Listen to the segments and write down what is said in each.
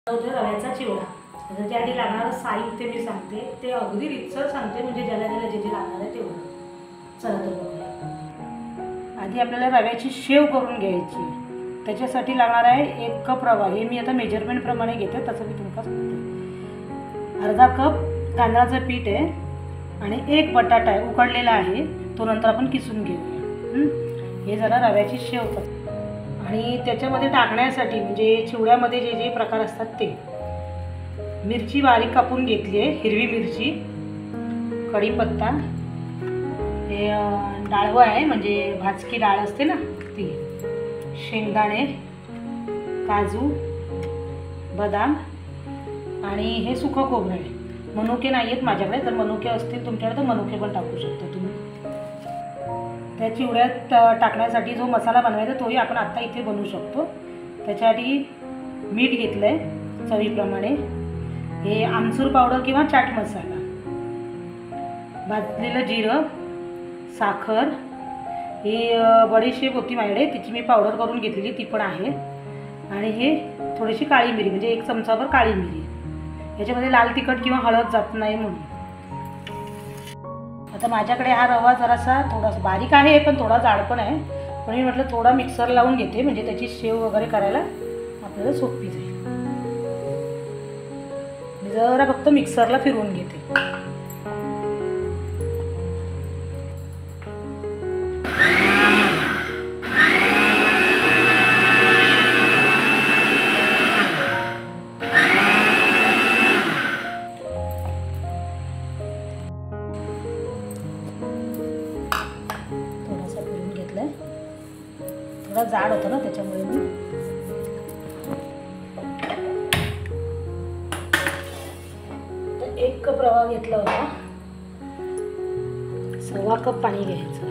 रव्याचा चिवडा. त्यासाठी त्यासाठी लागणारं साहित्य मी सांगते, ते अगदी रितसर सांगते, म्हणजे ज्याला ज्याला जे जे लागणार आहे तेवढं. चला तर बघूया. आधी आपल्याला रव्याची शेव करून घ्यायची. त्याच्यासाठी लागणार आहे 1 कप रवा. हे मी आता मेजरमेंटप्रमाणे घेते, तसं मी तुम्हाला सांगते. अर्धा कप तांदळाचं पीठ आहे आणि 1 बटाटा आहे, उकडलेला आहे, तो नंतर आपण किसून घेऊया. हे जरा रव्याची शेव कर. आणि त्याच्यामध्ये टाकण्यासाठी म्हणजे चिवड्यामध्ये जे जे प्रकार असतात ते, मिरची बारीक कापून घेतली आहे, हिरवी मिरची, कढीपत्ता, हे डाळवं आहे म्हणजे भाजकी डाळ असते ना ती, शेंगदाणे, काजू, बदाम आणि हे सुकं खोबरं आहे. मनुके नाही आहेत माझ्याकडे, तर मनुके असतील तुमच्याकडे तर मनुके पण टाकू शकता तुम्ही. त्या चिवड्यात टाकण्यासाठी जो मसाला बनवायचा तोही आपण आत्ता इथे बनवू शकतो. त्याच्यासाठी मीठ घेतलं आहे चवीप्रमाणे, हे आमचूर पावडर किंवा चाट मसाला, भाजलेलं जिरं, साखर, ही बडीशेप होती माझ्याकडे, तिची मी पावडर करून घेतलेली ती पण आहे, आणि हे थोडीशी काळी मिरी म्हणजे 1 चमचाभर काळी मिरी. याच्यामध्ये लाल तिखट किंवा हळद जात नाही म्हणून. आता माझ्याकडे हा रवा जरासा थोडासा बारीक आहे पण थोडा जाड पण आहे, पण मी म्हटलं थोडा मिक्सर लावून घेते म्हणजे त्याची शेव वगैरे करायला आपल्याला सोपी जाईल. मी जरा फक्त मिक्सरला फिरवून घेते. थोडा जाड होतं ना त्याच्यामुळे मी 1 कप रवा घेतला होता, 1.25 कप पाणी घ्यायचं.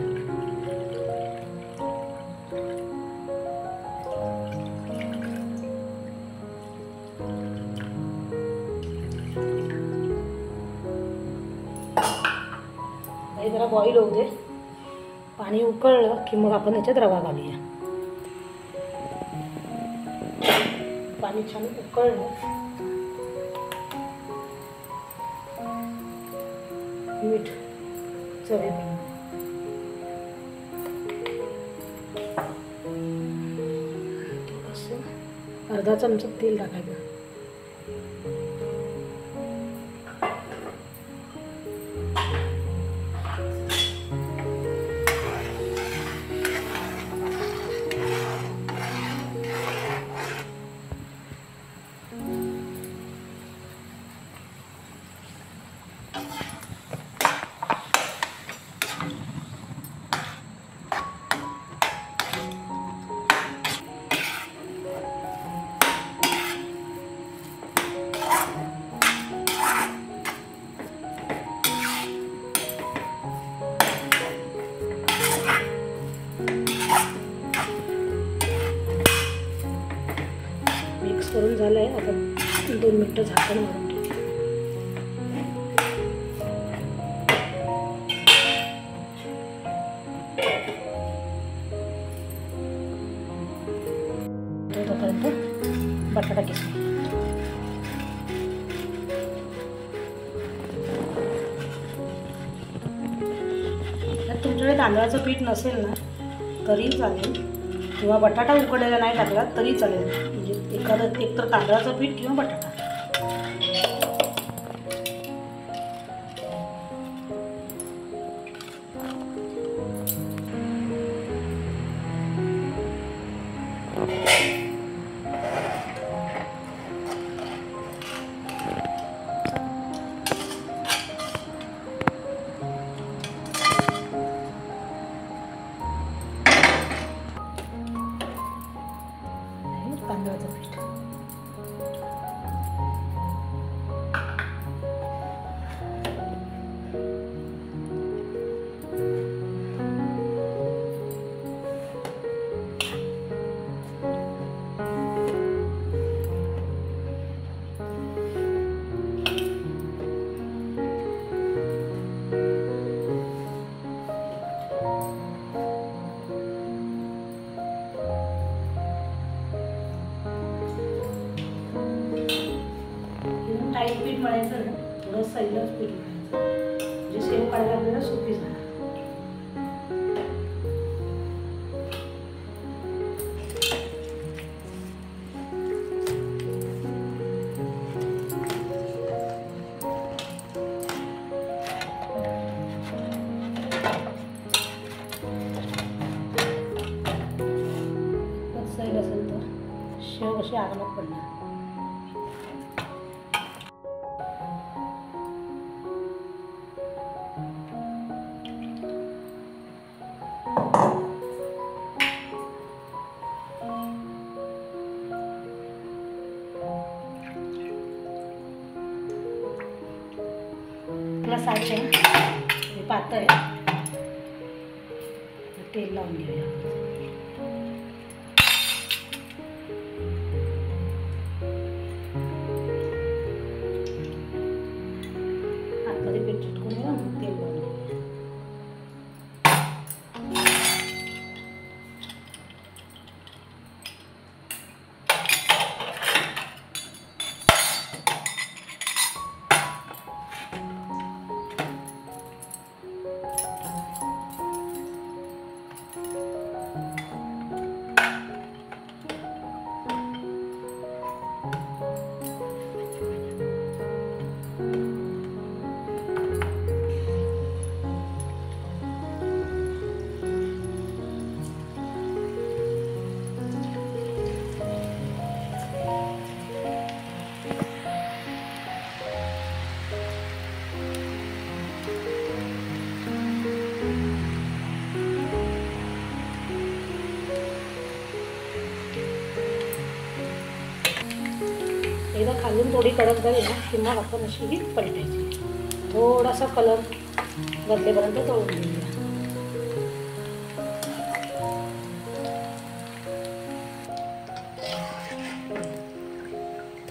हे जरा बॉईल होऊ दे. पाणी उकळलं की मग आपण त्याच्यात रवा घालूया. पाणी छान उकळलं, मीठ चवीप्रमाणे, थोडंसं अर्धा चमचा तेल टाकायचं. मिक्स करून झालं आहे. आता 2 मिनटं झाकण मारून ठेवू. तोपर्यंत बटाटा किसून. तुमच्याकडे तांदळाचं पीठ नसेल ना तरी चालेल, किंवा बटाटा उकडलेला नाही टाकला तरी चालेल, म्हणजे एखादं एकतर तांदळाचं पीठ किंवा बटाटा. तांदळाचं पीठ टाईट पीठ मळायचं ना, थोडं सैलच पीठ मळायचं म्हणजे शेव काढायला आपल्याला सोपी जाणार. सैल असेल तर शेव कशी आरामात पडणार. आपला साच आहे पातळ आहे, तेल लावून घेऊया. आतमध्ये पीठ चिटकून घ्या, तेल लावून घेऊया. एकदा खालून थोडी कडक झाली ना की मग आपण अशी ही पलटायची. थोडासा कलर बदलेपर्यंत तळून घेऊया.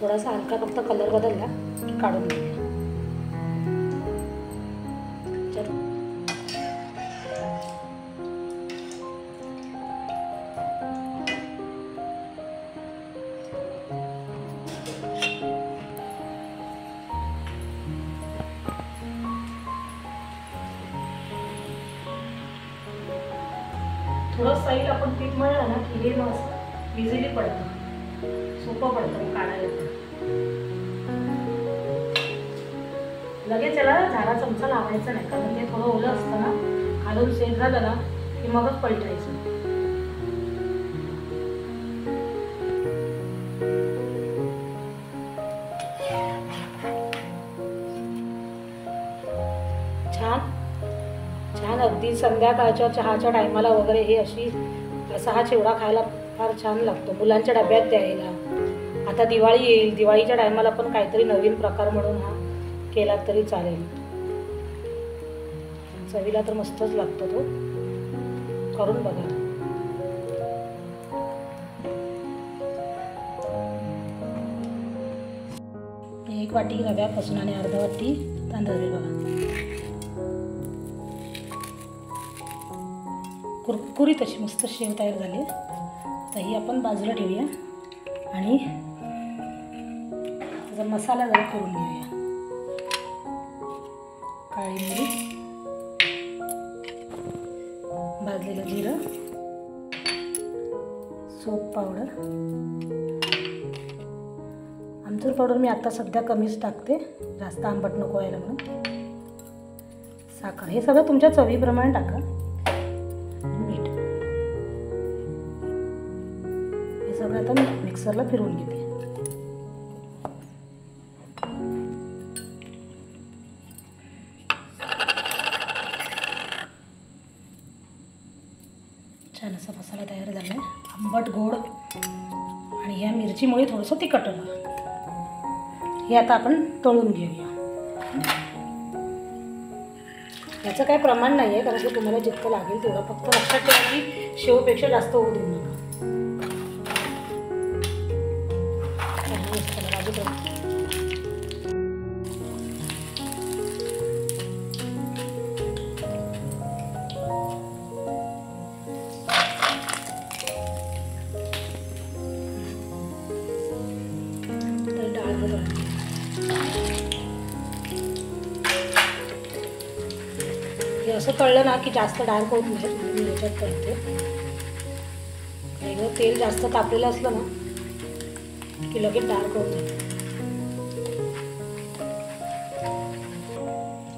थोडासा हलका फक्त कलर बदलला की काढून घेऊया. थोडं सैल आपण पीठ मळलं ना की हे मस्त इझिली पडतं, सोपं पडतं काढायला. लगेच याला झाडा चमचा लावायचा नाही, कारण ते थोडं ओलं असतं ना. खालून सेट झालं ना की मगच पलटायचं. छान छान अगदी संध्याकाळच्या चहाच्या टायमाला वगैरे हे असा हा चिवडा खायला फार छान लागतो. मुलांच्या डब्यात द्यायला. आता दिवाळी येईल, दिवाळीच्या टायमाला पण काहीतरी नवीन प्रकार म्हणून हा केला तरी चालेल. चवीला तर मस्तच लागतो तो, करून बघा. एक वाटी रव्यापासून आणि अर्धा वाटी तांदूळ बघा. कुरकुरीत अशी मस्त शेव तयार झाली. तर ही आपण बाजूला ठेवूया आणि त्याचा मसाला जरा करून घेऊया. काळी मिरी, भाजलेलं जिरं, सोप पावडर, आमचूर पावडर मी आता सध्या कमीच टाकते, जास्त आंबट नको व्हायला म्हणून. साखर हे सगळं तुमच्या चवीप्रमाणे टाका. मीठ हे सगळं आता मी मिक्सरला फिरवून घेते. छान असा मसाला तयार झाला आहे. आंबट गोड आणि ह्या मिरचीमुळे थोडंसं तिखट होणार. हे आता आपण तळून घेऊया. याचं काही प्रमाण नाही आहे, कारण की तुम्हाला जितकं लागेल तेवढं. फक्त लक्षात ठेवा की शेवपेक्षा जास्त होऊ देऊ नका. डाळ असं कळलं ना की जास्त डार्क होत नाही, मी याच्यात करते. एकदा तेल जास्त तापलेलं असलं ना की लगेच डार्क होत नाही.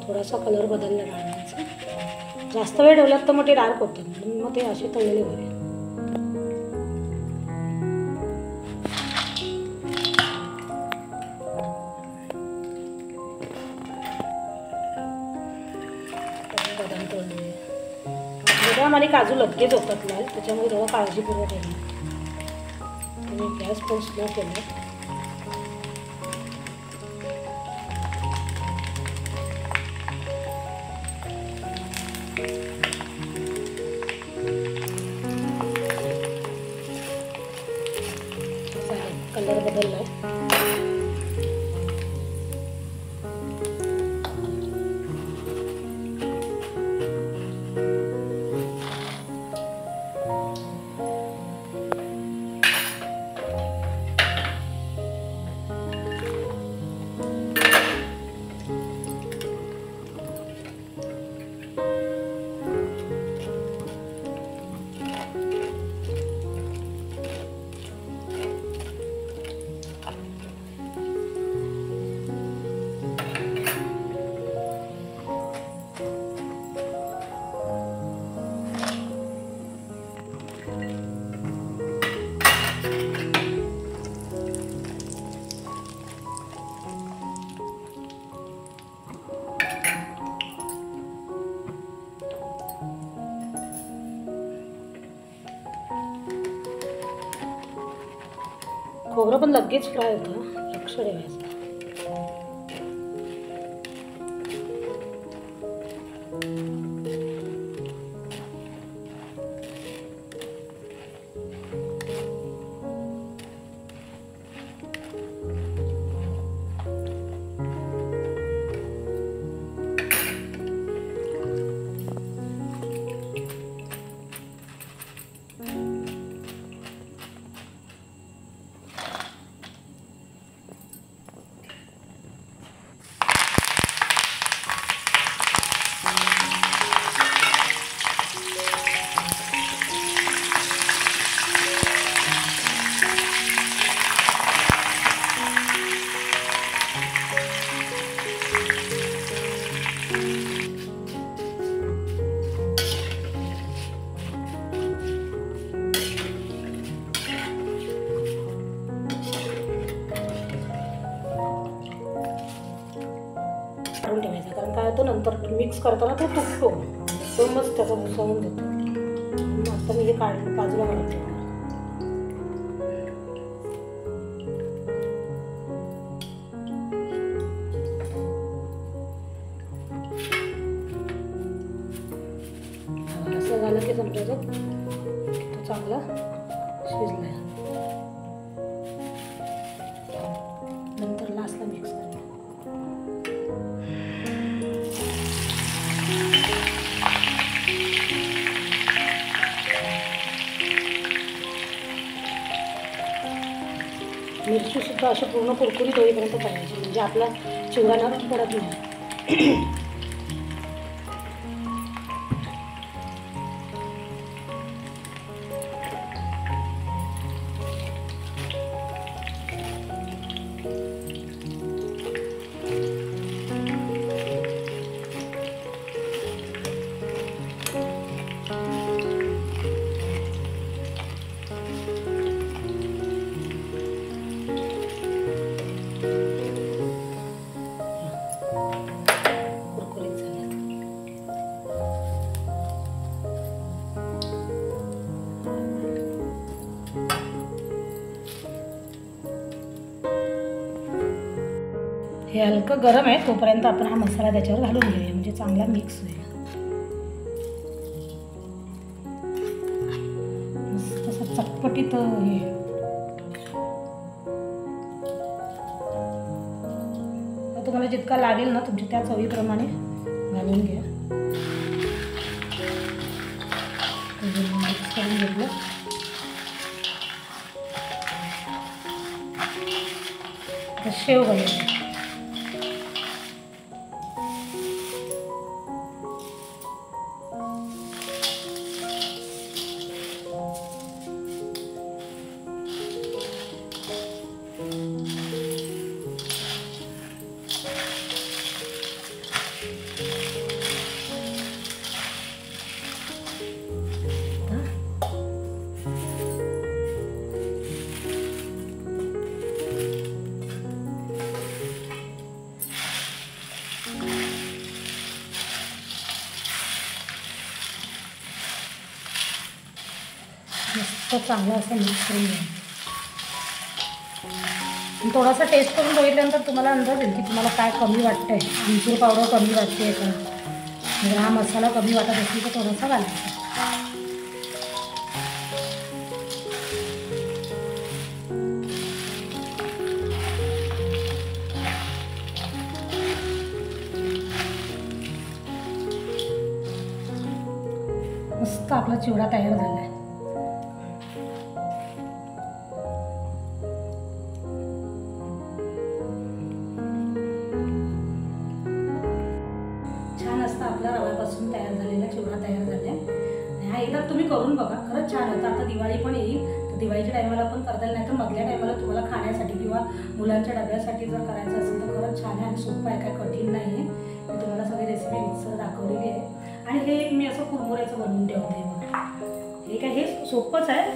थोडासा कलर बदलला डाळीचा. जास्त वेळ ठेवलात तर मग ते डार्क होतं, म्हणून मग ते असे तळलेले बरे. बदाम तळले, बदाम आणि काजू लगेच होतात लाल, त्याच्यामुळे थोडं काळजीपूर्वक आहे. मी गॅस पण स्लो केलं. कलर बदलला आहे. खोबरं पण लगेच फ्राय होतं, लक्ष ठेवायचं. काढून ठेवायचा, कारण काय होतं नंतर मिक्स करताना तो तुटतो, तो मस्त त्याचा मिसळून देतो. आता मी हे काढलं बाजूला काढून ठेवलं. असं झालं की समजायचं तो चांगला शिजलाय. नंतर लास्टला मिक्स करायचं. मिरची सुद्धा अशी पूर्ण कुरकुरीत होईपर्यंत करायची, म्हणजे आपला चिवडा पडत नाही. हे हलकं गरम आहे तोपर्यंत आपण हा मसाला त्याच्यावर घालून घेऊया, म्हणजे चांगला मिक्स होईल. मस्त असं चटपटीत हे. तुम्हाला जितका लागेल ना तुमच्या त्या चवीप्रमाणे घालून घ्या. मिक्स करून घेतलं. शेव घालूया. तर चांगलं असं मिक्स करून घ्या. थोडासा टेस्ट करून बघितल्यानंतर तुम्हाला अंदाज येईल की तुम्हाला काय कमी वाटतं आहे. आमचूर पावडर कमी वाटते का, जर हा मसाला कमी वाटत असेल तर थोडासा घालायचा. मस्त आपला चिवडा तयार झाला आहे. छान असतं आपला रव्यापासून तयार झालेला चिवडा तयार झाला आहे. हा एकदा तुम्ही करून बघा, खरंच छान होतं. आता दिवाळी पण येईल, तर दिवाळीच्या टायमाला पण करता येईल, नाही तर मधल्या टायमाला तुम्हाला खाण्यासाठी किंवा मुलांच्या डब्यासाठी जर करायचं असेल तर खरंच छान आहे आणि सोपं आहे, काय कठीण नाही आहे. मी तुम्हाला सगळी रेसिपी विचार दाखवलेली आहे. आणि हे मी असं कुरमुऱ्याचं बनवून ठेवते बघा. हे काय हे सोपंच आहे,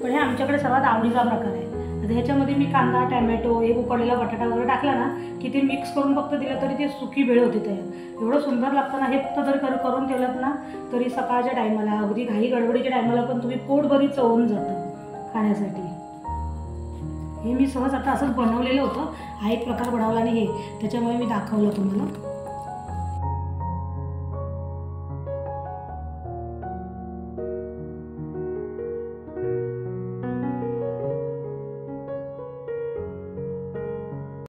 पण हे आमच्याकडे सर्वात आवडीचा प्रकार आहे. आता ह्याच्यामध्ये मी कांदा, टॅमॅटो, एक उकडलेला बटाटा वगैरे टाकला ना की ते मिक्स करून फक्त दिलं तरी ते सुकी भेळ होते तयार. एवढं सुंदर लागतं ना हे. फक्त जर करून ठेवलं ना तरी सकाळच्या टायमाला, अगदी घाई गडबडीच्या टायमाला पण तुम्ही पोटभरी चवून जातं खाण्यासाठी. हे मी सहज आता असंच बनवलेलं होतं. हा एक प्रकार बनवला आणि हे त्याच्यामुळे मी दाखवलं तुम्हाला.